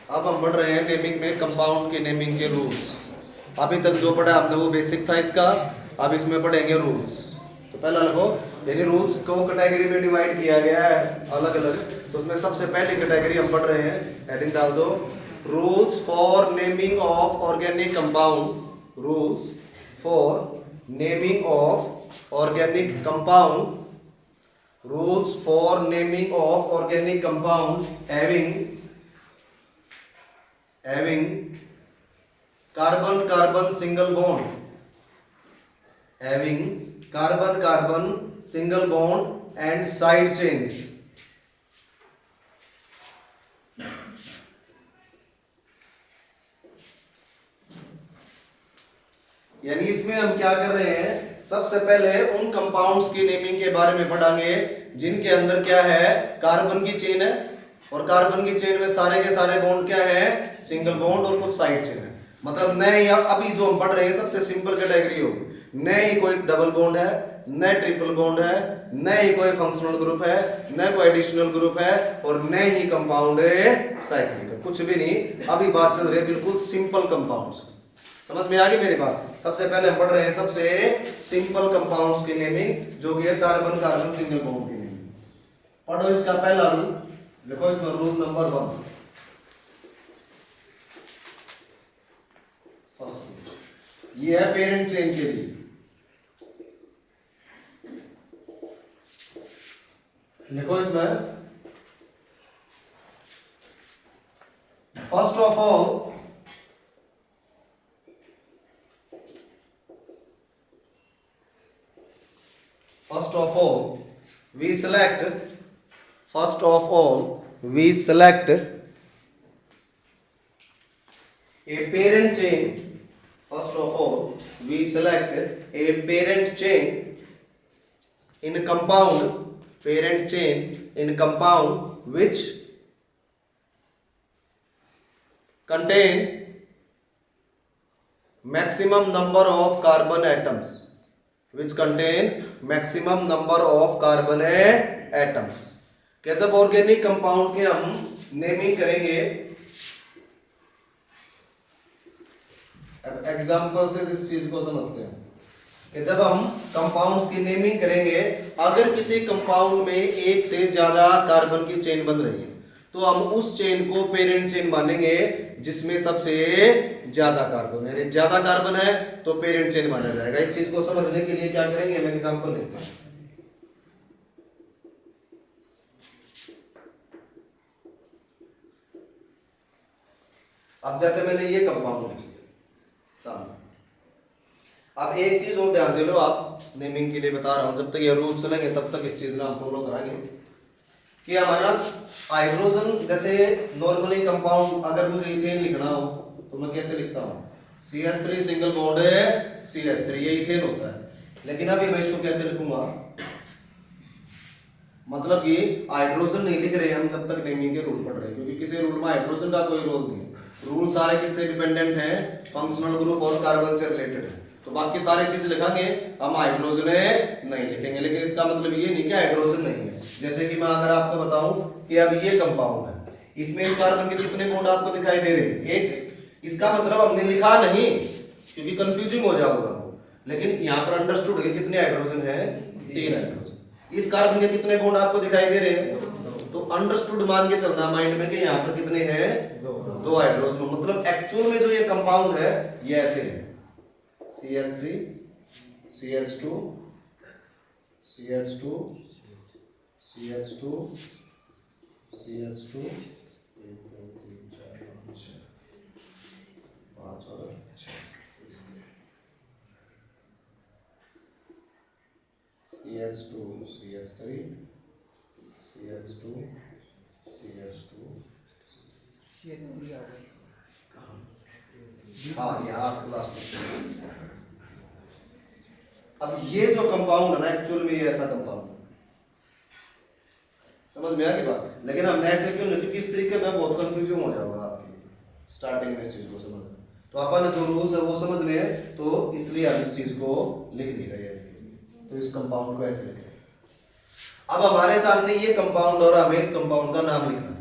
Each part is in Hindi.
अब हम पढ़ रहे हैं नेमिंग में कंपाउंड के नेमिंग के रूल्स। अभी तक जो पढ़ा आपने वो बेसिक था इसका, अब इसमें पढ़ेंगे रूल्स। तो पहला लिखो, यानी रूल्स को कैटेगरी में डिवाइड किया गया है अलग अलग। तो उसमें सबसे पहली कैटेगरी हम पढ़ रहे हैं, हेडिंग डाल दो, rules for naming of organic compound. Rules for naming of organic compound. Rules for naming of organic compound having carbon carbon single bond, having carbon carbon single bond and side chains। यानी इसमें हम क्या कर रहे हैं, सबसे पहले उन कंपाउंड्स की नेमिंग के बारे में पढ़ांगे जिनके अंदर क्या है, कार्बन की चेन है, और कार्बन की चेन में सारे के सारे बॉन्ड क्या है, सिंगल बॉन्ड और कुछ साइड चेन है। मतलब न ही अभी जो हम पढ़ रहे हैं सबसे सिंपल कैटेगरी होगी, न ही कोई डबल बॉन्ड है, न ट्रिपल बॉन्ड है, न ही कोई फंक्शनल ग्रुप है, न कोई एडिशनल ग्रुप है, और न ही कंपाउंड साइक्लिक है, कुछ भी नहीं। अभी बात चल रही है बिल्कुल सिंपल कंपाउंड्स। समझ में आ गई मेरी बात। सबसे पहले हम पढ़ रहे हैं सबसे सिंपल कंपाउंड्स की नेमिंग, जो कि है कार्बन कार्बन सिंगल बॉन्ड की नेमिंग। पढ़ो इसका पहला रूल, देखो इसमें रूल नंबर 1, फर्स्ट रूल ये है पेरेंट चेन के लिए। लिखो इसमें, first of all we select a parent chain. First of all we select a parent chain in compound which contain maximum number of carbon atoms, क्या जब ऑर्गेनिक कंपाउंड के हम नेमिंग करेंगे, अब एग्जांपल से इस चीज को समझते हैं कि जब हम कंपाउंड्स की नेमिंग करेंगे, अगर किसी कंपाउंड में एक से ज्यादा कार्बन की चेन बन रही है तो हम उस चेन को पेरेंट चेन मानेंगे जिसमें सबसे ज्यादा कार्बन है। ज्यादा कार्बन है तो पेरेंट चेन माना जाएगा। इस चीज को समझने के लिए क्या करेंगे, मैं एग्जांपल देता हूं। अब जैसे मैंने ये कंपाउंड लिख लिया सामने, अब एक चीज और ध्यान दे लो, आप नेमिंग के लिए बता रहा हूं, जब तक ये रूल चलेंगे तब तक इस चीज को हम फॉलो कराएंगे कि हमारा हाइड्रोजन, जैसे नॉर्मली कंपाउंड अगर मुझे इथेन लिखना हो तो मैं कैसे लिखता हूं, CH3 सिंगल बॉन्ड है CH3, ये इथेन होता है। लेकिन अभी मैं इसको कैसे लिखूंगा, मतलब कि हाइड्रोजन नहीं लिख रहे हम जब तक नेमिंग के रूल पढ़ रहे हैं, क्योंकि किसी रूल में हाइड्रोजन का कोई रोल नहीं है। रूल सारे किससे डिपेंडेंट है, फंक्शनल ग्रुप और कार्बन से रिलेटेड है। तो बाकी सारी चीज लिखेंगे, हम हाइड्रोजन नहीं लिखेंगे। लेकिन इसका मतलब ये नहीं कि हाइड्रोजन नहीं है। जैसे कि मैं अगर आपको बताऊं कि अब ये कंपाउंड है, इसमें इस कार्बन के कितने बॉन्ड आपको दिखाई दे रहे हैं, एक। इसका मतलब हमने लिखा नहीं क्योंकि कंफ्यूजिंग हो जाएगा, लेकिन यहाँ पर अंडरस्टूड है कितने हाइड्रोजन है, 3 हाइड्रोजन। इस कार्बन के कितने बॉन्ड आपको दिखाई दे रहे हैं, तो अंडरस्टूड मान के चलना माइंड में कि यहाँ पर कितने हैं, 2 हाइड्रोजन। मतलब एक्चुअल में जो ये कंपाउंड है ये ऐसे है, CH3 CH2 CH2 CH2 CH2 1 2 3 4 5 6 5 और 6 CH2 CH3 CH2 CH2 हाँ यहाँ लास्ट में। अब ये जो कंपाउंड है ना, एक्चुअल में ये ऐसा कंपाउंड है, समझ में आ गई बात। लेकिन हम ऐसे क्यों नहीं, क्योंकि इस तरीके का बहुत कंफ्यूजन हो जाएगा आपके लिए स्टार्टिंग में इस चीज को समझना। तो अपन जो रूल्स है वो समझने हैं, तो इसलिए हम इस चीज को लिख नहीं रहे हैं। तो इस कंपाउंड को ऐसे लिख रहे हैं। अब हमारे सामने ये कंपाउंड और हमें इस कंपाउंड का नाम लिखना,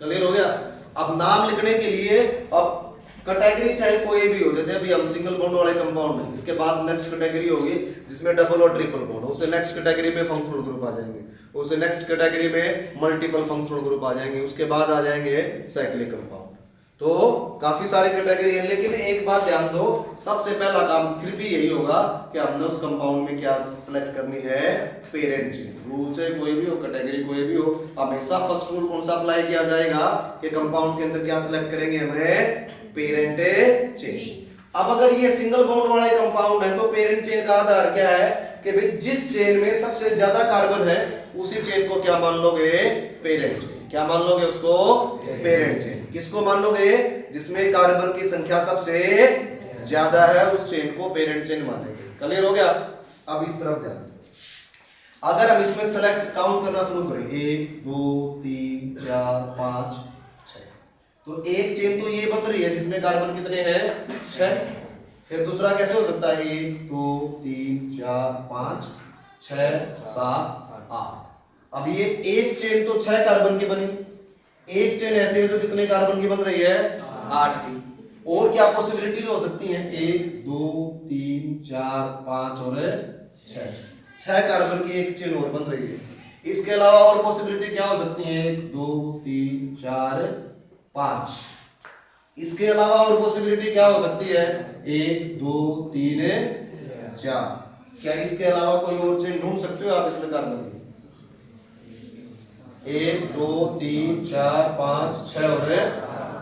क्लियर हो गया। अब नाम लिखने के लिए अब कैटेगरी चाहे कोई भी हो, जैसे अभी हम सिंगल बॉन्ड वाले कंपाउंड है, इसके बाद नेक्स्ट कैटेगरी होगी जिसमें डबल और ट्रिपल बॉन्ड, उससे नेक्स्ट कैटेगरी में फंक्शनल ग्रुप आ जाएंगे, उससे नेक्स्ट कैटेगरी में मल्टीपल फंक्शनल ग्रुप आ जाएंगे, उसके बाद आ जाएंगे साइक्लिक कंपाउंड। तो काफी सारी कैटेगरी है, लेकिन एक बात ध्यान दो, सबसे पहला काम फिर भी यही होगा कि हमने उस कंपाउंड में क्या सिलेक्ट करनी है, पेरेंट चेन। रूल चाहे कोई भी हो, कैटेगरी कोई भी हो, हमेशा फर्स्ट रूल कौन सा अप्लाई किया जाएगा कि कंपाउंड के अंदर क्या सिलेक्ट करेंगे, हमें पेरेंट चेन। अब अगर ये सिंगल बॉन्ड वाले कंपाउंड है तो पेरेंट चेन का आधार क्या है कि भाई जिस चेन में सबसे ज्यादा कार्बन है उसी चेन को क्या मान लोगे, पेरेंट चेन। क्या मान लोगे उसको, पेरेंट चेन। किसको मान लोगे, जिसमें कार्बन की संख्या सबसे ज्यादा है उस चेन को पेरेंट चेन मानेंगे। क्लियर हो गया। अब इस तरफ ध्यान, अगर हम इसमें सेलेक्ट काउंट करना शुरू करें, 1 2 3 4 5 6, तो एक चेन तो ये बन रही है जिसमें कार्बन कितने हैं, 6। फिर दूसरा कैसे हो सकता है, 1 2 3 4 5 6 7 8। अब ये एक चेन तो 6 कार्बन की बनी, एक चेन ऐसे है जो कितने कार्बन की बन रही है, 8 की। और क्या पॉसिबिलिटीज हो सकती हैं, 1 2 3 4 5 और 6 कार्बन की एक चेन और बन रही है। इसके अलावा और पॉसिबिलिटी क्या हो सकती है, 1 2 3 4 5। इसके अलावा और पॉसिबिलिटी क्या हो सकती है, 1 2 3 4। क्या इसके अलावा कोई और चेन ढूंढ सकते हो आप इसमें कार्बन की, 1 2 3 4 5 6 और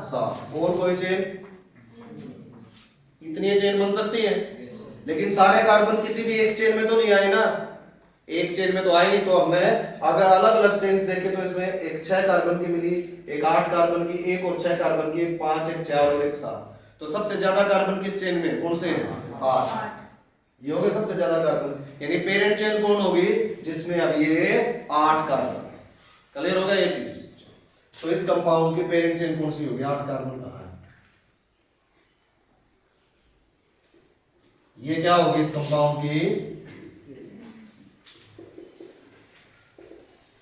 7। और कोई चेन, इतनी चेन बन सकती है, लेकिन सारे कार्बन किसी भी एक चेन में तो नहीं आए ना, एक चेन में तो आई नहीं। तो हमने अगर अलग अलग चेन्स देखे तो इसमें एक 6 कार्बन की मिली, एक 8 कार्बन की, एक और 6 कार्बन की, 5 एक 4 और एक 7। तो सबसे ज्यादा कार्बन किस चेन में, कौन से, 8। ये हो गए सबसे ज्यादा कार्बन, यानी पेरेंट चेन कौन होगी, जिसमें अब ये 8 कार्बन। क्लियर होगा ये चीज। तो इस कंपाउंड की पेरेंट चेन कौन सी होगी, 8 कार्बन कहां है, ये क्या होगी इस कंपाउंड की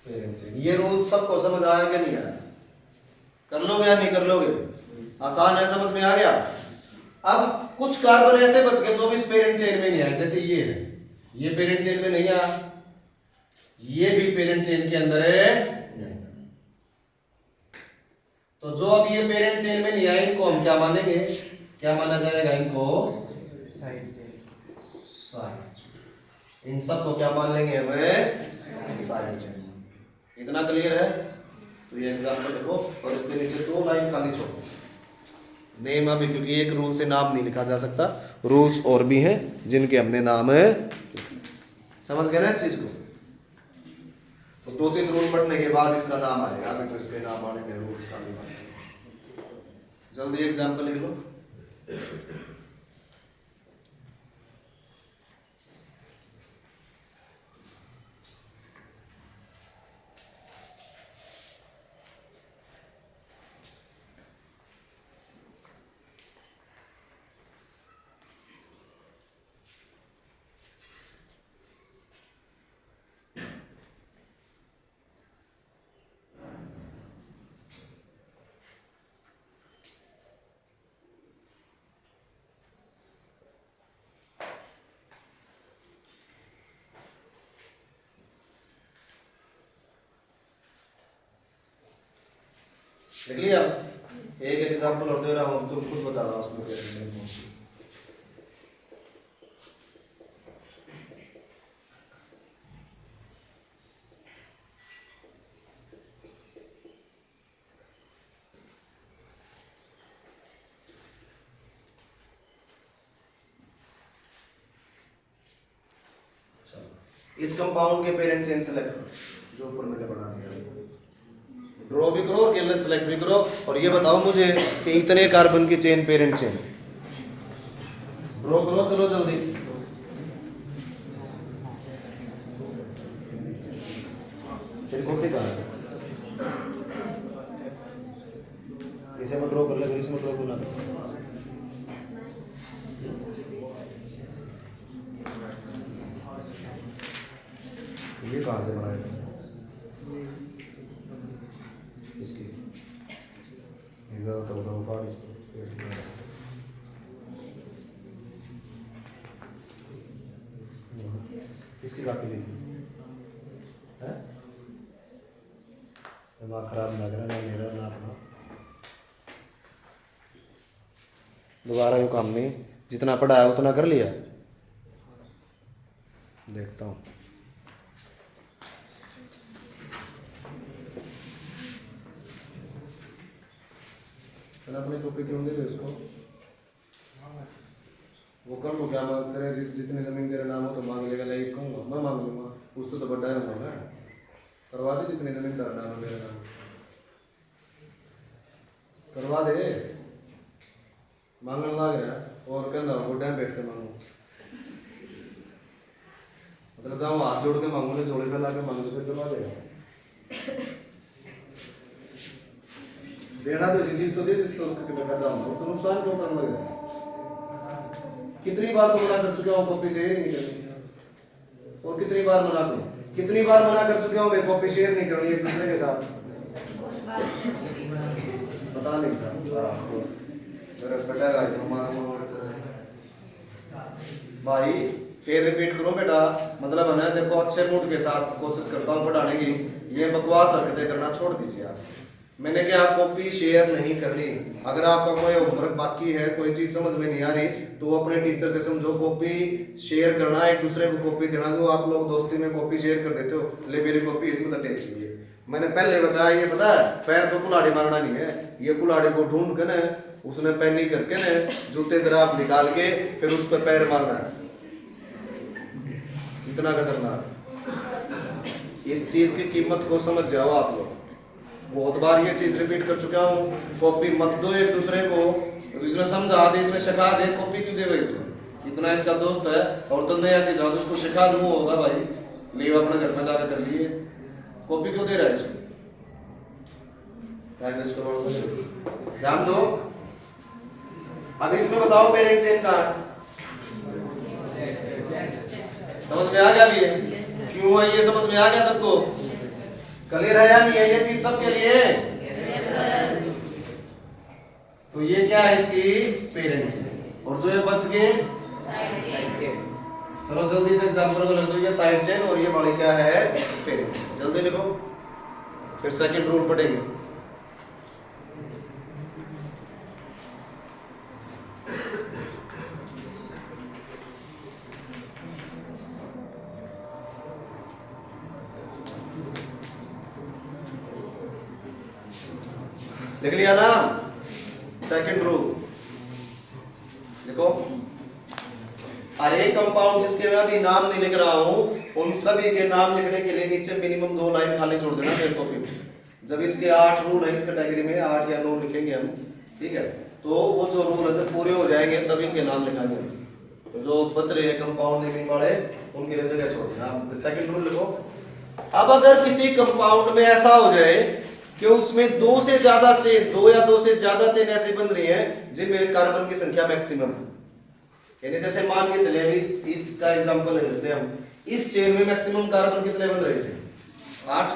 पेरेंट चेन। ये रूल सबको समझ आया क्या, नहीं आया, कर लोगे या नहीं कर लोगे, आसान है, समझ में आ गया। अब कुछ कार्बन ऐसे बच गए जो भी इस पेरेंट चेन में नहीं आए, जैसे ये है, ये पेरेंट चेन में नहीं आया, ये भी पेरेंट चेन के अंदर है नहीं। तो जो अब ये पेरेंट चेन में नहीं आए इनको हम क्या मानेंगे, क्या माना जाएगा इनको, साइड चेन। इन सब को क्या मान लेंगे हमें, साइड चेन। इतना क्लियर है। तो ये एग्जांपल देखो और इसके नीचे 2 लाइन खाली छोड़ो, नेम अभी, क्योंकि एक रूल से नाम नहीं लिखा जा सकता, रूल्स और भी हैं जिनके हमने नाम है। समझ गए ना इस चीज को। तो 2-3 रूल पढ़ने के बाद इसका नाम आएगा, अभी तो इसके नाम आने में रूल्स का भी बात। जल्दी एग्जांपल लिख लो। लिख लिया। एक एग्जांपल और दे रहा हूं, तुम खुद बता रहा उसमें क्या है। इस कंपाउंड के पेरेंट चेन सेलेक्ट करो, जो ऊपर मैंने बना दिया, ड्रॉ भी करो और केवल सेलेक्ट भी करो, और ये बताओ मुझे कि इतने कार्बन की चेन पेरेंट चेन ड्रॉ करो। चलो जल्दी, त्रिकोटी कहाँ है, इसे मैं ड्रॉ कर ले, इसमें ड्रॉ करना। ये कहाँ से बनाएगा इसकी, काट इसकी कापी ली है, दिमाग खराब लग रहा है मेरा ना अपना। दोबारा यो काम नहीं, जितना पढ़ा है उतना कर लिया। देखता हूँ अपने टॉपिक क्यों दे रहे उसको, वो कर लो क्या मांग तेरे जितने जमीन तेरे नाम हो तो मांग लेगा, नहीं कहूँगा मैं मांग लूँगा, कुछ तो बड़ा है मैं करवा दे, जितने जमीन तेरा नाम है मेरे नाम करवा दे, मांगने लग रहा है और कहना वो डैम बैठ के मांगू, मतलब मैं हाथ जोड़ के मांगू, जोड़े पे ला के मांगू फिर करवा देगा। देना तो ऐसी चीज तो दे जिसको उसके फायदा हो, उसको नुकसान क्यों करना लग रहा है। कितनी बार तो मना कर चुका हूँ कॉपी शेयर नहीं करनी, और कितनी बार मना करूँ, कितनी बार मना कर चुका हूँ मैं कॉपी शेयर नहीं करनी एक दूसरे के साथ, पता नहीं था मेरा फटेगा भाई। फिर रिपीट करो बेटा, मतलब है ना, देखो अच्छे मूड के साथ कोशिश करता हूँ पढ़ाने की, ये बकवास हरकतें करना छोड़ दीजिए आप। मैंने क्या कॉपी शेयर नहीं करनी, अगर आपका कोई होमवर्क बाकी है, कोई चीज समझ में नहीं आ रही तो अपने टीचर से समझो, कॉपी शेयर करना, एक दूसरे को कॉपी देना। जो आप लोग दोस्ती में कॉपी शेयर कर देते हो, ले मेरी कॉपी इसमें तो टेक चाहिए, मैंने पहले बताया, ये पता है पैर पे कुल्हाड़ी मारना नहीं है, ये कुल्हाड़ी को ढूंढ के ना उसने पैनी करके ना जूते से राख निकाल के फिर उस पर पैर मारना है, इतना खतरनाक। इस चीज की कीमत को समझ जाओ आप लोग। बहुत बार ये चीज रिपीट कर चुका हूँ, कॉपी मत दो एक दूसरे को, इसने समझा दे, इसने सिखा दे, कॉपी क्यों देगा इसमें, इतना इसका दोस्त है और तो नया चीज तो उसको सिखा दूँ होगा भाई, नहीं अपने घर में ज्यादा कर लिए, कॉपी क्यों दे रहा है इसको, ध्यान दो। अब इसमें बताओ पेरेंट चेन का समझ में आ गया भी है, क्यों है ये समझ में आ गया सबको, क्लियर है या नहीं है ये चीज सबके लिए। तो ये क्या है इसकी पेरेंट, और जो ये बच गए चलो जल्दी से एग्जांपल को लिख दो, ये साइड चेन और ये वाली क्या है पेरेंट, जल्दी लिखो फिर सेकंड रूल पढ़ेंगे। लिख लिया ना, सेकंड रूल देखो, हर एक कंपाउंड जिसके मैं अभी नाम नहीं लिख रहा हूं उन सभी के नाम लिखने के लिए नीचे मिनिमम 2 लाइन खाली छोड़ देना मेरे कॉपी में। जब इसके 8 रूल है इस कैटेगरी में, 8 या 9 लिखेंगे हम, ठीक है, तो वो जो रूल है जब पूरे हो जाएंगे तब इनके नाम लिखाएंगे, तो जो बच रहे हैं कंपाउंड नेमिंग वाले उनके लिए जगह छोड़ देना। आप सेकंड रूल लिखो। अब अगर किसी कंपाउंड में ऐसा हो जाए कि उसमें 2 से ज्यादा चेन, 2 या 2 से ज्यादा चेन ऐसी बन रही है जिनमें कार्बन की संख्या मैक्सिमम है, यानी जैसे मान के चले अभी इसका एग्जांपल ले लेते हैं हम, इस चेन में मैक्सिमम कार्बन कितने बन रहे थे 8,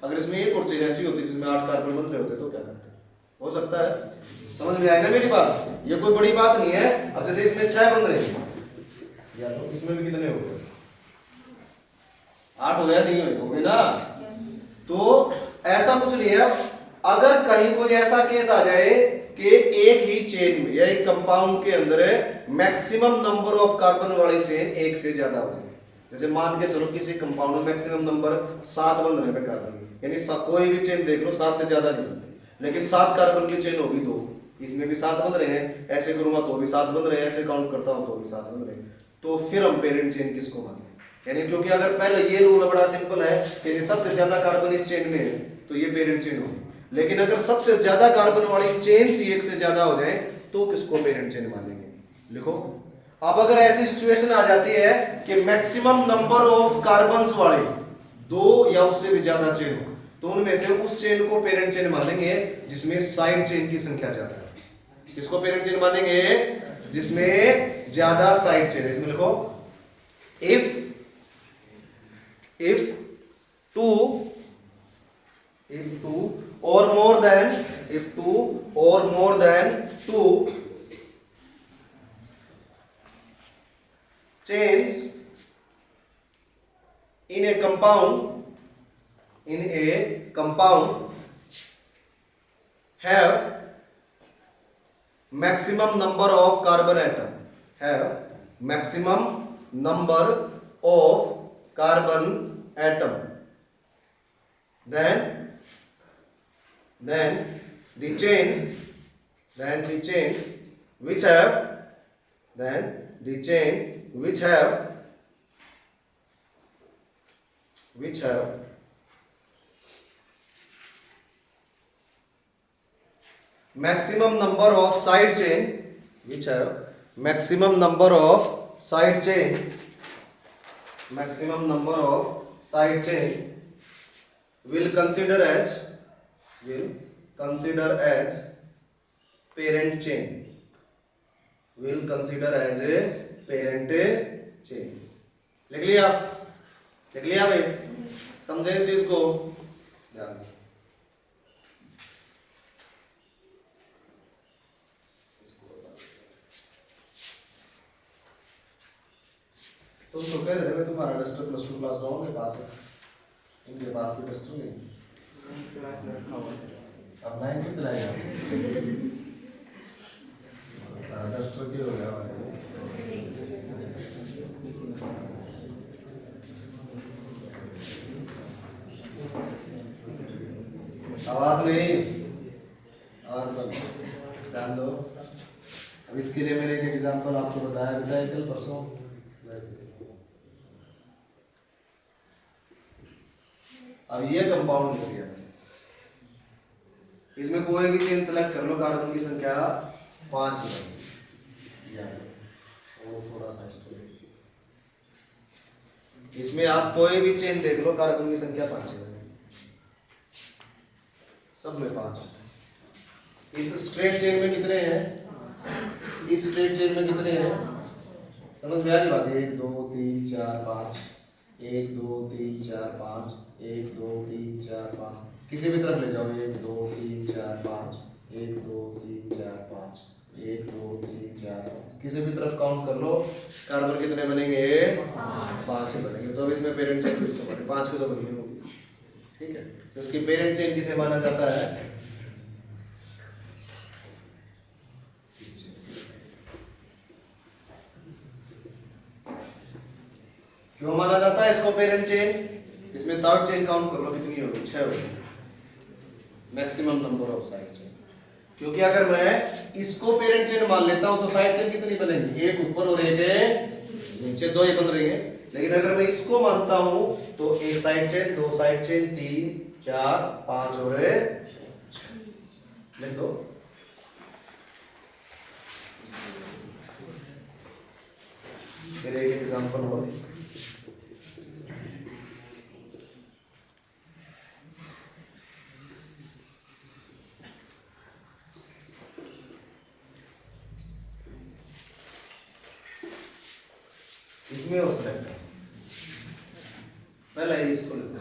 अगर इसमें एक और चेन ऐसी होती जिसमें 8 कार्बन बन रहे होते तो क्या करते, हो सकता है, समझ में आएगा मेरी बात, ये कोई बड़ी बात नहीं है। अब जैसे इसमें 6 बन रहे हैं, या तो इसमें भी कितने हो गए 8 हो गया, नहीं हो गए ना, तो ऐसा कुछ नहीं है। अगर कहीं कोई ऐसा केस आ जाए कि एक ही चेन में या एक कंपाउंड के अंदर मैक्सिमम नंबर ऑफ कार्बन वाली चेन एक से ज्यादा हो जाए, जैसे मान के चलो किसी कंपाउंड में मैक्सिमम नंबर 7 बन रहे हैं कार्बन, यानी कोई भी चेन देख लो 7 से ज्यादा नहीं बनती, लेकिन 7 कार्बन की चेन होगी 2, इसमें भी 7 बन रहे हैं, ऐसे करूंगा तो भी 7 बन रहे हैं, ऐसे काउंट करता हूं तो भी 7 बन रहे हैं, तो फिर हम पेरेंट चेन किसको मानते हैं, यानी क्योंकि अगर पहले ये रूल बड़ा सिंपल है कि सबसे ज्यादा कार्बन इस चेन में है तो ये पेरेंट चेन होगी, लेकिन अगर सबसे ज्यादा कार्बन वाली चेन सी एक से ज्यादा हो जाए तो किसको पेरेंट चेन मानेंगे, लिखो। अब अगर ऐसी सिचुएशन आ जाती है कि मैक्सिमम नंबर ऑफ कार्बन्स वाले 2 या उससे भी ज्यादा चेन हो, तो उनमें से उस चेन को पेरेंट चेन मानेंगे जिसमें साइड चेन की संख्या ज्यादा है। किसको पेरेंट चेन मानेंगे, जिसमें ज्यादा साइड चेन है। इसमें लिखो, if 2 if two or more than two chains in a compound have maximum number of carbon atom, have maximum number of carbon atom, then the chain which have maximum number of side chain, maximum number of side chain will consider as parent chain, लिख लिया भाई, समझे इस चीज को, ध्यान दो। तुम तो कह रहे थे तुम्हारा डस्टर प्लस 2 क्लास राउंड के पास है, इनके पास भी डस्टर नहीं, क्लास में रखा हुआ है, अब नाइन क्यों चलाएगा, डस्टर क्यों हो गया भाई, आवाज नहीं, आवाज बंद, ध्यान दो। अब इसके लिए मैंने एक एग्जांपल आपको बताया कल परसों, अब ये कंपाउंड लिख दिया, इसमें कोई भी चेन सेलेक्ट कर लो, कार्बन की संख्या 5 है, और थोड़ा सा इसमें आप कोई भी चेन देख लो, कार्बन की संख्या 5 है, सब में 5 है। इस स्ट्रेट चेन में कितने हैं, समझ में आ रही बात है, 1 2 3 4 5, 1 2 3 4 5, 1 2 3 4 5, किसी भी तरफ ले जाओ, 1 2 3 4 5, 1 2 3 4 5, 1 2 3 4 5, किसी भी तरफ काउंट कर लो, कार्बन कितने बनेंगे, 5 बनेंगे। तो अब इसमें पेरेंट चेन किसको बने, 5 के तो बनी होगी, ठीक है। तो उसकी पेरेंट चेन किसे माना जाता है, क्यों माना जाता है इसको पेरेंट चेन, इसमें साइड चेन काउंट कर लो कितनी होगी, 6 होगी, maximum number of side chain. क्योंकि अगर मैं इसको पेरेंट चेन मान लेता हूं तो साइड चेन कितनी बनेगी, एक ऊपर और एक नीचे, 2 ही बन रही है। लेकिन अगर मैं इसको मानता हूं तो एक साइड चेन, 2 साइड चेन, 3 4 5 और 6 लिख दो। फिर एक एग्जांपल और, इसमें और सेलेक्ट पहले इसको लिख दो,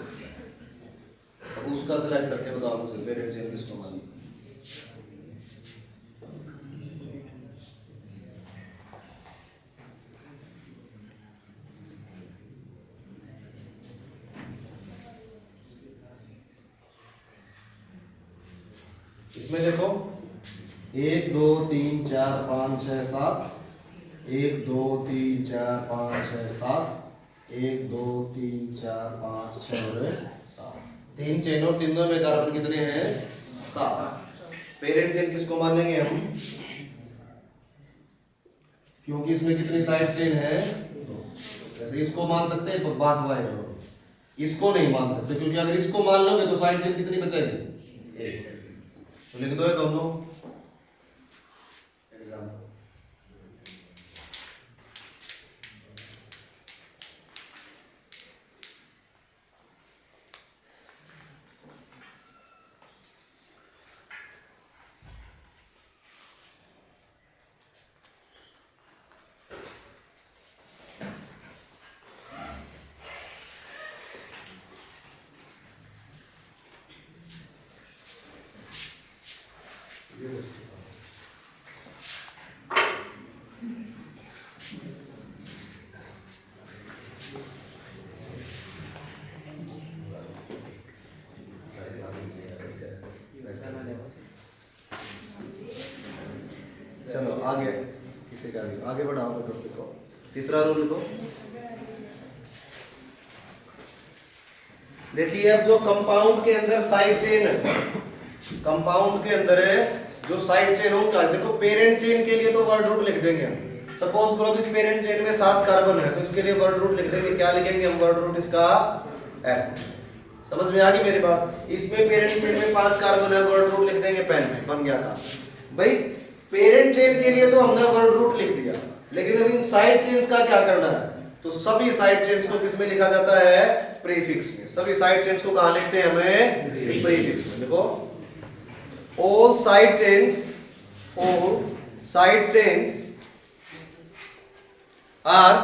अब उसका सेलेक्ट करके बताओ मुझे पेरेंट चेन किसको मानी। इसमें देखो 1 2 3 4 5 6 7, 1 2 3 4 5 6 7, 1 2 3 4 5 6 और 7, 3 चेन और 3 में कार्बन कितने हैं, 7। पेरेंट चेन किसको मानेंगे हम, क्योंकि इसमें कितनी साइड चेन है, 2। वैसे इसको मान सकते हैं, बात वाई है, इसको नहीं मान सकते, क्योंकि अगर इसको मान लोगे तो साइड चेन कितनी बचेगी, 1। तो लिख दो दोनों एग्जाम्पल। चलो आगे, किसी का भी आगे बढ़ाओ बेटा, लिखो तीसरा रूल लिखो। देखिए अब जो कंपाउंड के अंदर साइड चेन है, कंपाउंड के अंदर है जो साइड चेन होगा, देखो पेरेंट चेन के लिए तो वर्ड रूट लिख देंगे हम। सपोज करो इस पेरेंट चेन में 7 कार्बन है तो इसके लिए वर्ड रूट लिख देंगे। क्या लिखेंगे हम वर्ड रूट इसका? F। समझ में आ गई मेरी बात? इसमें पेरेंट चेन में 5 कार्बन है, वर्ड रूट लिख देंगे पेन, बन गया था भाई। पेरेंट चेन के लिए तो हमने वर्ड रूट लिख दिया, लेकिन अब इन साइड चेन्स का क्या करना है? तो सभी साइड चेन्स को किसमें लिखा जाता है? प्रीफिक्स में। सभी साइड चेन्स को कहां लिखते हैं हमें? प्रीफिक्स में। देखो all side chains are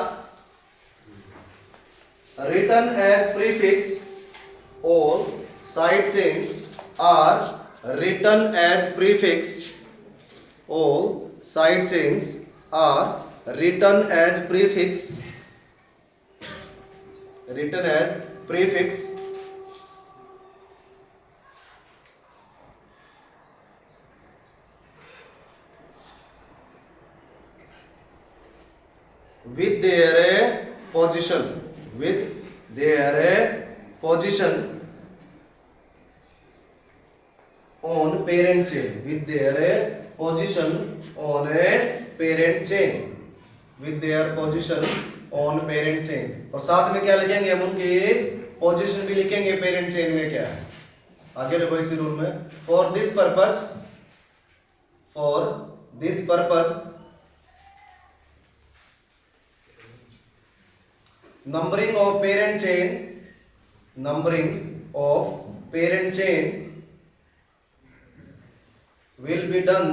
written as prefix. All side chains are written as prefix. All side chains are written as prefix. Written as prefix. with their position on parent chain, with their position on a parent chain, with their position on parent chain। और साथ में क्या लिखेंगे हम? उनकी पोजीशन भी लिखेंगे पेरेंट चेन में क्या है। आगे लिखो इसी रूल में, for this purpose numbering of parent chain will be done,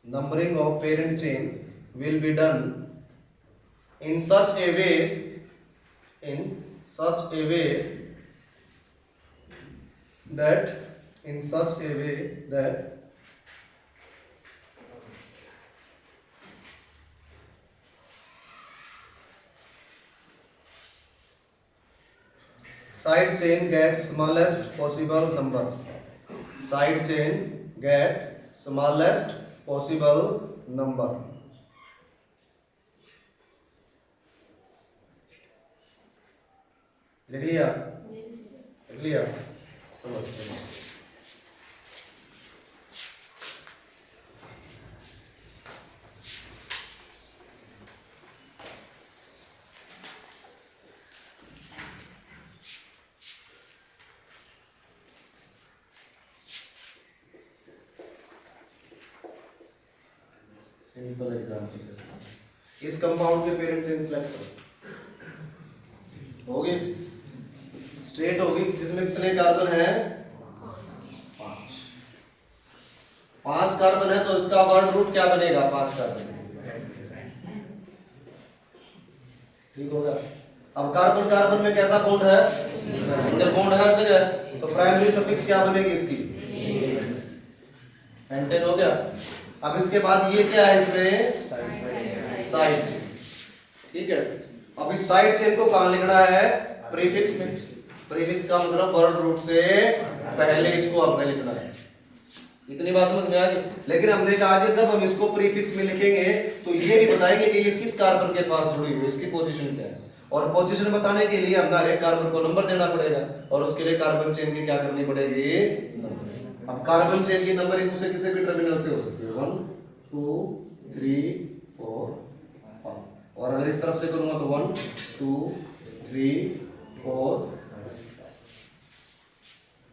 numbering of parent chain will be done in such a way that side chain get smallest possible number, side chain get smallest possible number। लिख लिया? लिख लिया? समझते हैं। सिंपल एग्जाम्पल, इस कंपाउंड के पेरेंट चेन सेलेक्ट करो, होगी स्ट्रेट होगी, जिसमें कितने कार्बन है? 5 कार्बन है, तो इसका वर्ड रूट क्या बनेगा? 5 कार्बन। ठीक होगा। अब कार्बन कार्बन में कैसा बॉन्ड है? सिंगल बॉन्ड है हर जगह, तो प्राइमरी सफिक्स क्या बनेगी इसकी? पेंटेन हो गया। अब इसके बाद ये क्या है इसमें? Side chain. ठीक है, अब इस साइड चेन को कहां लिखना है? प्रीफिक्स में। प्रीफिक्स का मतलब वर्ड रूट से पहले इसको हमने लिखना है। इतनी बात समझ में आ गई? लेकिन हमने कहा कि जब हम इसको प्रीफिक्स में लिखेंगे तो ये भी बताएंगे कि ये किस कार्बन के पास जुड़ी हुई है, इसकी पोजीशन क्या है। और पोजीशन बताने के लिए हमने हर एक कार्बन को नंबर देना पड़ेगा, और उसके लिए कार्बन चेन की क्या करनी पड़ेगी? अब कार्बन चेन की नंबरिंग उससे किसी भी टर्मिनल से हो सकती है, 1 2 3 4 5, और अगर इस तरफ से करूंगा तो 1 2 3 4,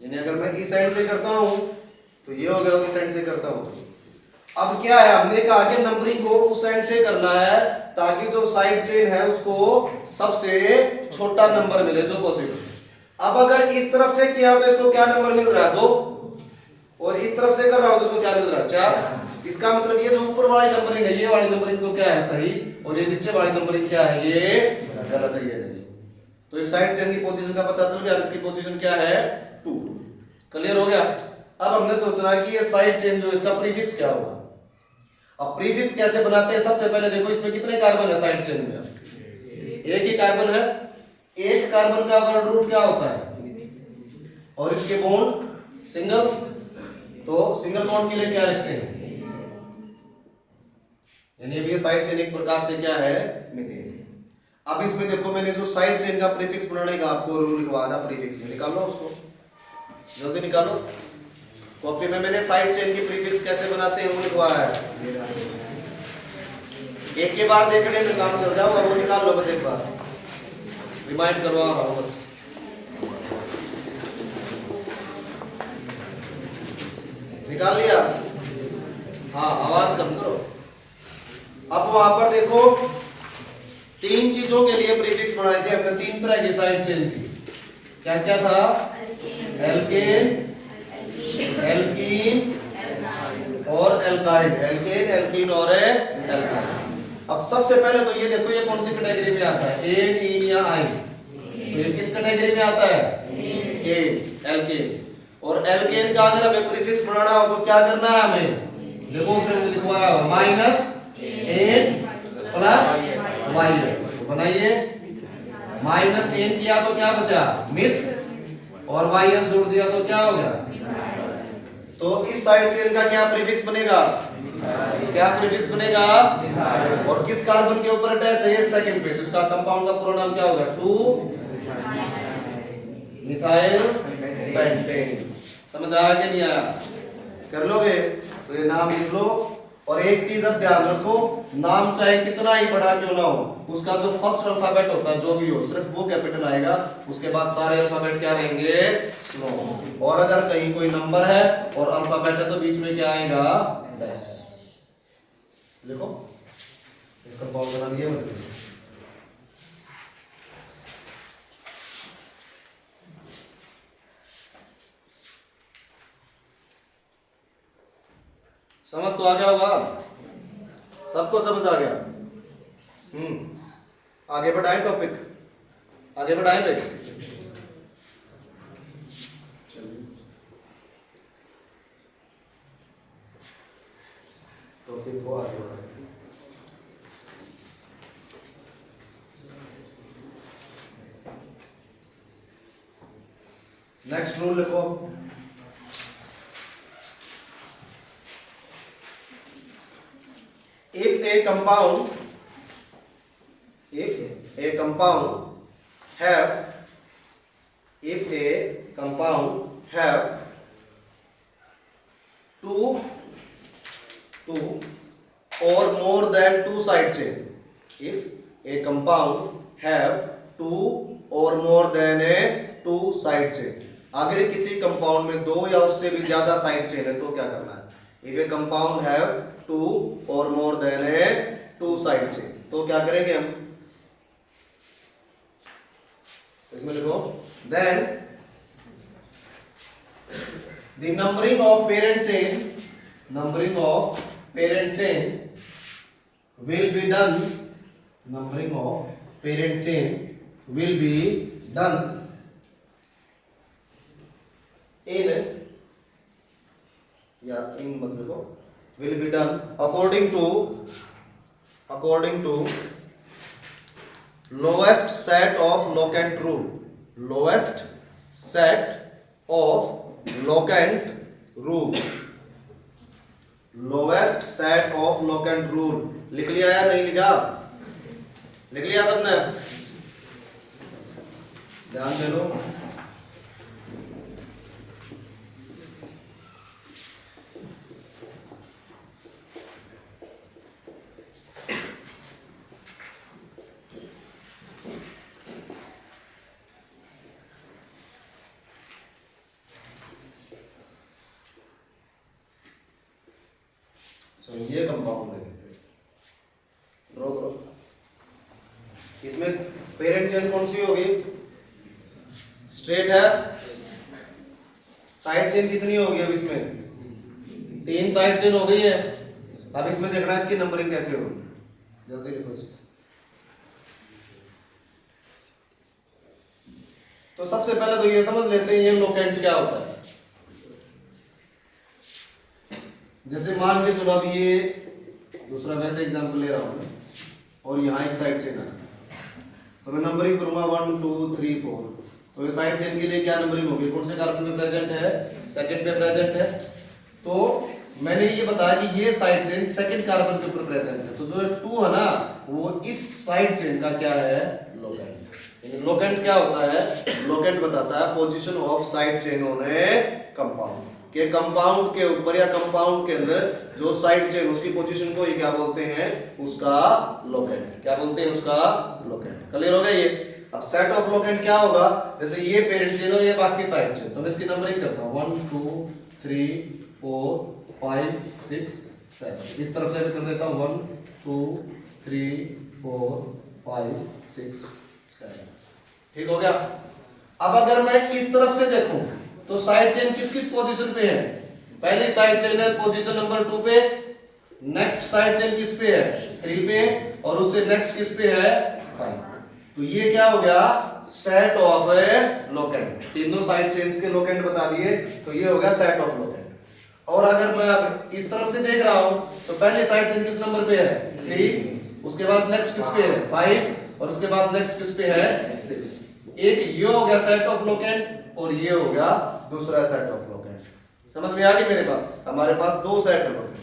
यानी अगर मैं इस साइड से करता हूं तो ये हो गया, और इस साइड से करता हूं। अब क्या है, हमने कहा कि नंबरिंग को उस साइड से करना है ताकि जो साइड चेन है उसको सबसे छोटा नंबर मिले जो पॉसिबल। अब अगर इस तरफ से किया तो इसको क्या नंबर मिल रहा है? 2, और इस तरफ से कर रहा हूं तो इसको क्या मिल रहा है? 4। इसका मतलब ये जो ऊपर वाली नंबरिंग है, ये वाली नंबरिंग तो क्या है? सही, और ये नीचे वाली नंबरिंग क्या है? ये गलत है, ये नहीं। तो इस साइड चेन की पोजीशन का पता चल गया। अब इसकी पोजीशन क्या है? 2। क्लियर हो गया? अब हमने सोचना है कि ये साइड चेन जो इसका प्रीफिक्स क्या होगा। अब प्रीफिक्स कैसे बनाते हैं? सबसे पहले देखो इसमें कितने कार्बन है साइड चेन में? एक ही कार्बन है। एक कार्बन का वर्ड रूट क्या होता है? और इसके बॉन्ड सिंगल, तो सिंगल बॉन्ड के लिए क्या लिखते हैं? यानी अब ये साइड चेन एक प्रकार से क्या है, मीथेन। अब इसमें देखो मैंने जो साइड चेन का प्रीफिक्स बनाने का आपको रूल लिखवा था, प्रीफिक्स में निकालो उसको, जल्दी निकालो। कॉपी में मैंने साइड चेन की प्रीफिक्स कैसे बनाते हैं वो लिखवाया है, एक के बार देखने में काम चल जाओगा, वो निकाल लो बस, एक बार रिमाइंड करवा रहा हूं बस। निकाल लिया? हाँ, आवाज कम करो। अब वहां पर देखो तीन चीजों के लिए प्रीफिक्स बनाए थे हमने, तीन तरह की साइड चेन थी। क्या क्या था? एल्केन, एल्कीन और एल्काइल। एल्केन, एल्कीन और एल्काइल। अब सबसे पहले तो ये देखो ये कौन सी कैटेगरी में आता है, एन, इन या आइन? तो ये किस कैटेगरी में आता है? N, alkene. और एल्केन का अगर हमें प्रीफिक्स बनाना हो तो क्या करना है हमें? देखो उसमें मुझे लिखवाया हुआ माइनस एन प्लस वाई। तो बनाइए, माइनस एन किया तो क्या बचा? मिथ, और वाई एल जोड़ दिया तो क्या हो गया? तो इस साइड चेन का क्या प्रीफिक्स बनेगा? क्या प्रीफिक्स बनेगा? और किस कार्बन के ऊपर अटैच है? सेकंड पे, तो इसका कंपाउंड का पूरा नाम क्या होगा? 2 मिथाइल पेंटेन। समझ आया कि नहीं आया? कर लोगे? तो ये नाम लिख लो। और एक चीज अब ध्यान रखो, नाम चाहे कितना ही बड़ा क्यों ना हो, उसका जो फर्स्ट अल्फाबेट होता है जो भी हो, सिर्फ वो कैपिटल आएगा, उसके बाद सारे अल्फाबेट क्या रहेंगे? स्मॉल। और अगर कहीं कोई नंबर है और अल्फाबेट है तो बीच में क्या आएगा? डैश। देखो इसका पावर बना दिया मतलब। समझ तो आ गया होगा, सबको समझ आ गया? आगे बढ़ाएं टॉपिक, आगे बढ़ाएं भाई। टॉपिक को आगे बढ़ाएं। नेक्स्ट रूल लिखो। If a compound have two or more than two side chain, if a compound have two or more than a two side chain, अगर किसी कंपाउंड में दो या उससे भी ज्यादा साइड चेन है तो क्या करना है? If a compound have two or more than a two side chain, तो क्या करेंगे हम? इसमें लिखो, then the numbering of parent chain will be done. Numbering of parent chain will be done in, या इन मत लिखो, will be done according to lowest set of locant rule. Lowest set of locant rule. Lowest set of locant rule लिख लिया या नहीं लिखा? लिख लिया सबने? ध्यान दे लो। तो ये कंपाउंड ले लेते हैं, ड्रॉ करो। इसमें पेरेंट चेन कौन सी होगी? स्ट्रेट है। साइड चेन कितनी होगी? अब इसमें 3 साइड चेन हो गई है। अब इसमें देखना है इसकी नंबरिंग कैसे होगी, जल्दी लिखो इसको। तो सबसे पहले तो ये समझ लेते हैं ये लोकेंट क्या होता है। जैसे मान के चलो अब ये दूसरा वैसे एग्जांपल ले रहा हूं मैं, और यहाँ एक साइड चेन है, तो मैं नंबरिंग करूंगा 1 2 3 4। तो ये साइड चेन के लिए क्या नंबरिंग होगी? कौन से कार्बन में प्रेजेंट है? सेकंड पे प्रेजेंट है। तो मैंने ये बताया कि ये साइड चेन सेकंड कार्बन के ऊपर प्रेजेंट है, तो जो 2 है ना वो इस साइड चेन का क्या है, लोकेंट। लोकेंट क्या होता है, लोकेंट बताता है position of side chain on A compound, के कंपाउंड के ऊपर या कंपाउंड के अंदर जो साइड चेन उसकी पोजीशन को ये क्या बोलते हैं, उसका लोकेंट। क्या बोलते हैं, उसका लोकेंट। क्लियर हो गया ये। अब सेट ऑफ लोकेंट क्या होगा, जैसे ये पेरेंट चेन और ये बाकी साइड चेन, तो मैं इसकी नंबरिंग करता हूं 1 2 3 4 5 6 7। इस तरफ से भी कर देता हूं 1 2 3 4 5 6 7। ठीक हो गया। अब अगर मैं इस तरफ से देखूं तो साइड चेन किस किस पोजीशन पे है, पहली साइड चेन है पोजीशन नंबर 2 पे, नेक्स्ट साइड चेन किस पे है 3 पे, और उससे नेक्स्ट किस पे है 5। तो ये क्या हो गया, सेट ऑफ ए लोकेंट। तीनों साइड चेन्स के लोकेंट बता दिए, तो ये हो गया सेट ऑफ लोकेंट। और अगर मैं अब इस तरफ से देख रहा हूं तो पहली साइड चेन किस नंबर पे है 3, उसके बाद नेक्स्ट किस पे है 5, और उसके बाद नेक्स्ट किस पे है 6। एक ये हो गया सेट ऑफ लोकेंट और ये हो गया दूसरा सेट ऑफ लोकेंट। समझ में आ गई मेरे बात। हमारे पास दो सेट है लोकेंट।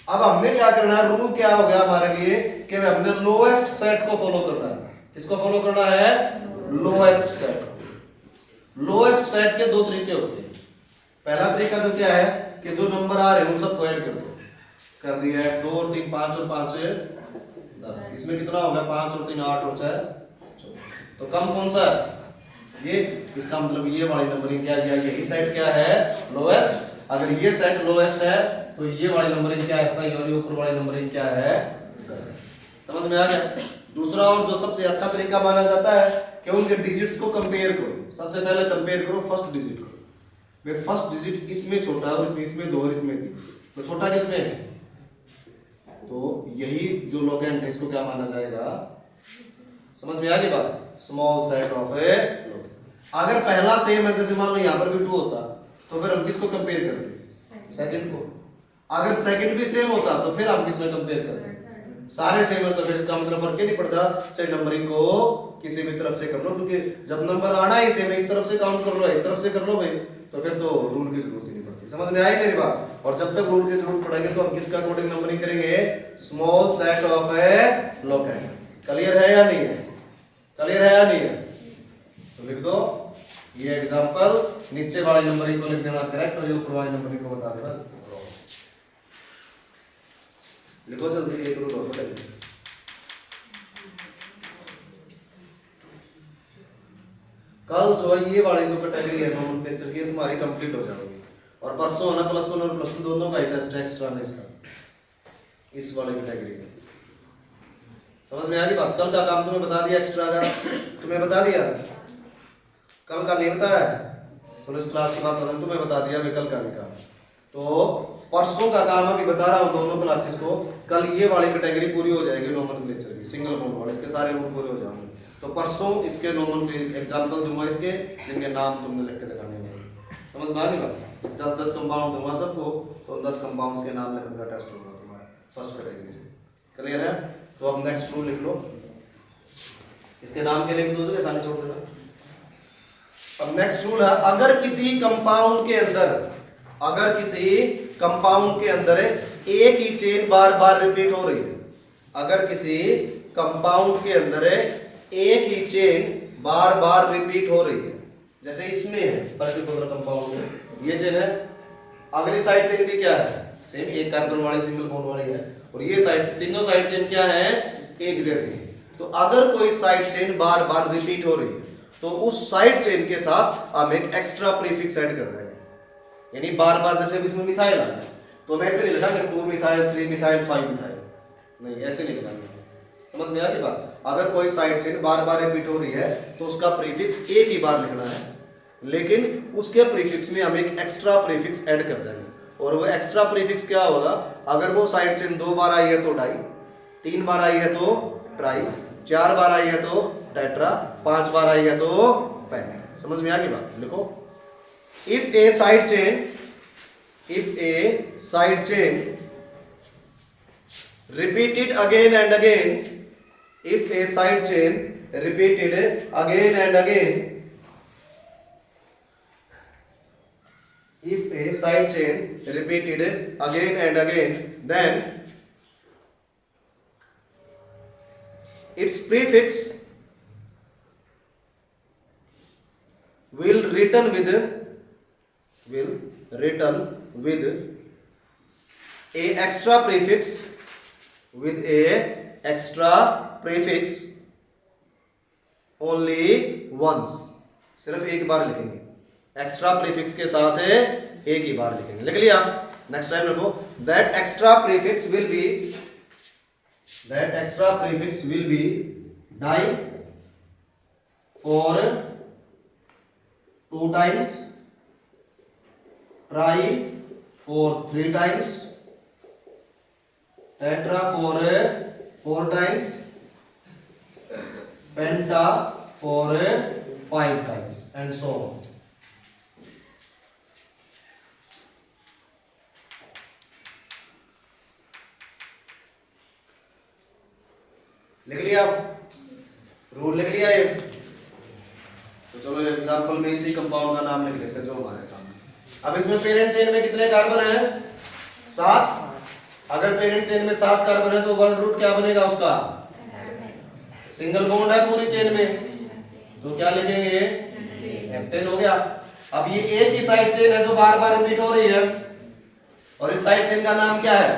अब हमने क्या करना है, रूल क्या हो गया हमारे लिए कि हमने लोएस्ट सेट को फॉलो करना है। किसको फॉलो करना है, लोएस्ट सेट। लोएस्ट सेट के दो तरीके होते हैं। पहला तरीका तो क्या है कि जो नंबर आ रहे हैं उन सबको ऐड कर दो। कर दिया है 2 और 3 5 और 5 10। इसमें कितना होगा 5 और 3 8 और 4। तो कम कौन सा है ये, इसका मतलब ये वाली नंबरिंग क्या है, यही सेट क्या है लोएस्ट। अगर ये सेट लोएस्ट है तो ये वाली नंबरिंग क्या है सही, और ये ऊपर वाली नंबरिंग क्या है। समझ में आ गया। दूसरा और जो सबसे अच्छा तरीका माना जाता है कि उनके डिजिट्स को कंपेयर करो। सबसे पहले कंपेयर करो फर्स्ट डिजिट को। मैं फर्स्ट डिजिट इसमें छोटा है और इसमें 2 और इसमें 3, तो छोटा किसमें है, तो यही जो लोकेंट है इसको क्या माना जाएगा। समझ में आ गई बात, small set of A locant. अगर पहला सेम है, जैसे मान लो यहां पर भी 2 होता तो फिर हम किसको कंपेयर करते, सेकंड को। अगर सेकंड भी सेम होता तो फिर हम किसमें कंपेयर करते, सारे सेम है तो फिर इसका मतलब फर्क ही नहीं पड़ता, चाहे नंबरिंग को किसी भी तरफ से कर लो, क्योंकि जब नंबर आना ही सेम है, इस तरफ से काउंट कर लो इस तरफ से कर लो भाई, तो फिर तो रूल की जरूरत ही नहीं पड़ती। समझ में आई मेरी बात। और जब तक रूल की जरूरत पड़ेगी तो हम किसका अकॉर्डिंग नंबरिंग करेंगे, small set of A locant. Clear है या नहीं है, क्लियर है या नहीं है, तो लिख दो ये एग्जांपल, नीचे वाले नंबरिंग को लिख देना करेक्ट और ये ऊपर वाले नंबरिंग को बता देना। लिखो जल्दी, एक रूल और बताइए। कल जो है ये वाली जो कैटेगरी है नोमेनक्लेचर की तुम्हारी कंप्लीट हो जाएगी, और परसों है ना +1 और +2 दोनों का टेस्ट एक्स्ट्रा में इसका, इस वाली कैटेगरी में। समझ में आ रही बात। कल का काम तुम्हें बता दिया, एक्स्ट्रा का तुम्हें बता दिया, कल का नहीं बताया, चलो इस क्लास की बात तुम्हें बता दिया मैं, कल का भी काम। तो परसों का काम अभी बता रहा हूं दोनों क्लासेस को, कल ये वाली कैटेगरी पूरी हो जाएगी नोमेनक्लेचर की, सिंगल बोन वाले, इसके सारे रूल पूरे हो जाएंगे। तो परसों इसके नोमन एग्जांपल दूंगा इसके, जिनके नाम तुमने लिख के दिखाने होंगे। समझ में आ गई बात। 10-10 कंपाउंड दूंगा सबको, तो 10 कंपाउंड्स के नाम लिखने का टेस्ट होगा तुम्हारा फर्स्ट कैटेगरी से। क्लियर है। तो अब नेक्स्ट रूल लिख लो, इसके नाम के लिए दूसरे खाली छोड़ देना। अब नेक्स्ट रूल है, अगर किसी कंपाउंड के अंदर, अगर किसी कंपाउंड के अंदर एक ही चेन बार बार रिपीट हो रही है, अगर किसी कंपाउंड के अंदर एक ही चेन बार बार रिपीट हो रही है, जैसे इसमें है पर्टिकुलर कंपाउंड में ये चेन है, अगली साइड चेन भी क्या है सेम, एक कार्बन वाली सिंगल बॉन्ड वाली है, और ये साइड, तीनों साइड चेन क्या है एक जैसी है। तो अगर कोई साइड चेन बार बार रिपीट हो रही है तो उस साइड चेन के साथ हम एक एक्स्ट्रा प्रीफिक्स ऐड कर देंगे। यानी बार बार जैसे इसमें मिथाइल है तो हम ऐसे नहीं लिखेंगे 2 मिथाइल 3 मिथाइल 5 मिथाइल, नहीं ऐसे नहीं लिखेंगे। समझ में आ गई बात। अगर कोई साइड चेन बार बार रिपीट हो रही है तो उसका प्रीफिक्स एक ही बार लिखना है, लेकिन उसके प्रीफिक्स में हम एक एक्स्ट्रा प्रीफिक्स ऐड कर देंगे। और वो एक्स्ट्रा प्रीफिक्स क्या होगा, अगर वो साइड चेन 2 बार आई है तो डाई, 3 बार आई है तो ट्राई, 4 बार आई है तो टेट्रा, 5 बार आई है तो पेंटा। समझ में आ गई बात। लिखो, if A side chain repeated again and again, if a side chain repeated again and again, if a side chain repeated again and again, then its prefix will return with a extra prefix only once. सिर्फ एक बार लिखेंगे, एक्स्ट्रा प्रीफिक्स के साथ एक ही बार लिखेंगे. लिख लिया? नेक्स्ट टाइम लिखो, that extra prefix will be die for 2 times, try for 3 times, tetra for 4 times, penta for 5 times, and so on. लिख लिया? रूल लिख लिया ये? तो चलो एग्जांपल में इसी कंपाउंड का नाम लिख देते हैं जो हमारे सामने. अब इसमें पेरेंट चेन में कितने कार्बन है? 7. अगर पेरेंट चेन में 7 कार्बन है तो वन रूट क्या बनेगा उसका? सिंगल बॉन्ड है पूरी चेन में, तो क्या लिखेंगे? हेप्टेन हो गया. अब ये एक ही साइड चेन है जो बार बार रिपीट हो रही है, और इस साइड चेन का नाम क्या है?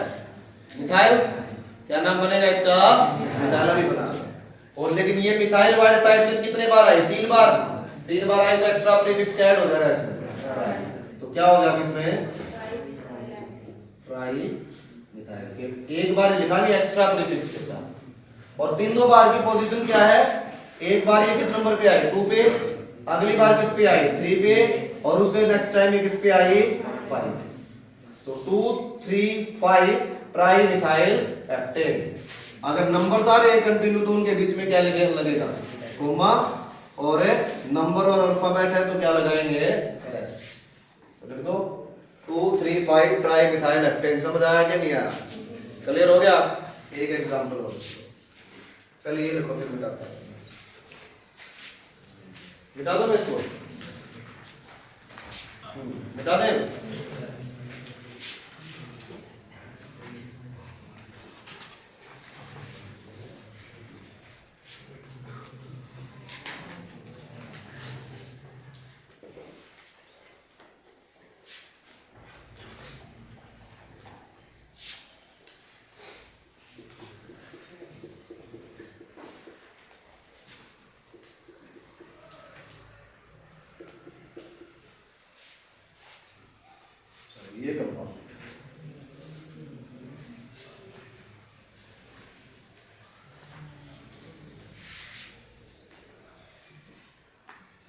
मिथाइल. क्या नाम बनेगा इसका? मिथाइल भी बना. और लेकिन ये मिथाइल वाले साइड चेन कितने बार आई? 3 बार. 3 बार आई तो एक्स्ट्रा प्रीफिक्स क्या ऐड हो जाएगा इसमें? तो क्या हो गया इसमें? Tri methyl. एक बार लिखांगे एक्स्ट्रा प्रीफिक्स के साथ. और तीनों बार की पोजीशन क्या है? एक बार ये किस नंबर पे आई? 2 पे. अगली बार किस पे आई? 3 पे. और उससे नेक्स्ट टाइम ये किस पे आई? 5. तो 2 3 5 ट्राई मिथाइल हेप्टेन. अगर नंबर सारे कंटिन्यू तो उनके बीच में क्या लगेगा? कोमा. और नंबर और अल्फाबेट है तो क्या लगाएंगे? एस. तो लिख दो 2 3 5 ट्राई मिथाइल हेप्टेन. समझ आया क्या नहीं आया? क्लियर हो गया? एक एग्जांपल और. पहले ये लिखो फिर मिटाता हूं. मिटा दो इसको. मिटा दें. ये कंपाउंड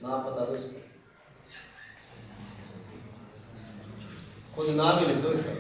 नाम बता दो इसका. खुद नाम ही लिख दो इसका.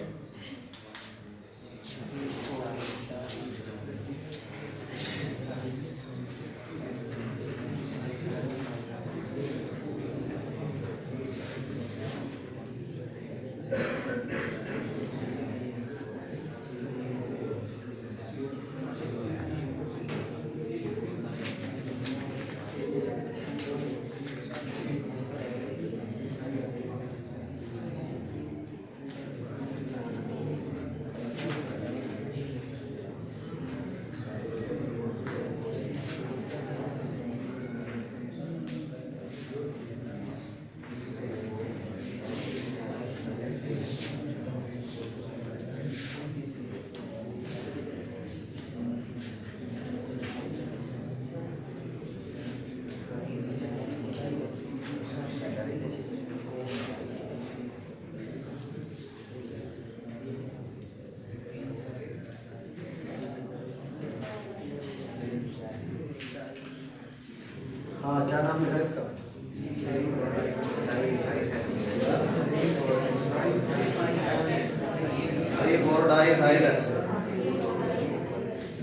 हाँ, क्या नाम लिखा इसका?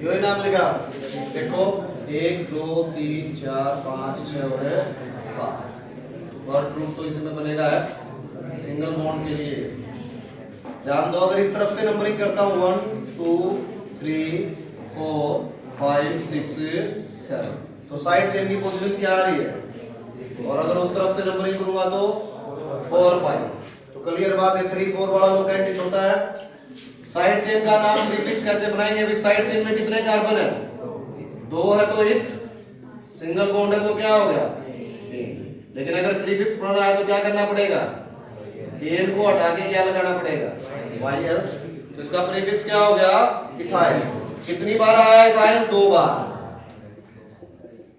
यो ही नाम लिखा. देखो 1 2 3 4 5 6 और 7. वर्ड रूट तो इसमें बनेगा है सिंगल बॉन्ड के लिए. ध्यान दो, अगर इस तरफ से नंबरिंग करता हूँ 1 2 3 4 5 6 7 तो साइड चेन की पोजीशन क्या आ रही है? और अगर उस तरफ से नंबरिंग करूंगा तो 4 5. तो तो क्लियर बात है, 3 4 वाला लोकेंट छोटा है। साइड चेन का नाम प्रीफिक्स कैसे बनाएंगे? अभी साइड चेन में कितने कार्बन है? 2 है तो इथ, सिंगल बॉन्ड है तो क्या हो गया? 3। लेकिन अगर प्रीफिक्स बनाना है तो क्या करना पड़ेगा? एन को हटा के क्या लगाना पड़ेगा? YL। तो इसका प्रीफिक्स क्या हो गया? इथाइल। कितनी बार आया इथाइल? 2 बार।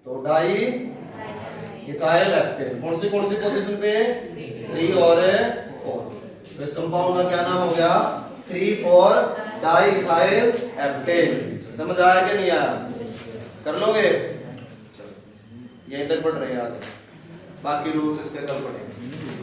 तो डाई इथाइल हेप्टेन कौन सी पोजीशन पे? 3 और 4। तो इस कंपाउंड का क्या नाम हो गया? 3,4 डाई इथाइल हेप्टेन। समझ आया कि नहीं आया? कर लोगे? यहीं तक पढ़ रहे हैं आज, बाकी रूल्स इसके कल पढ़ेंगे।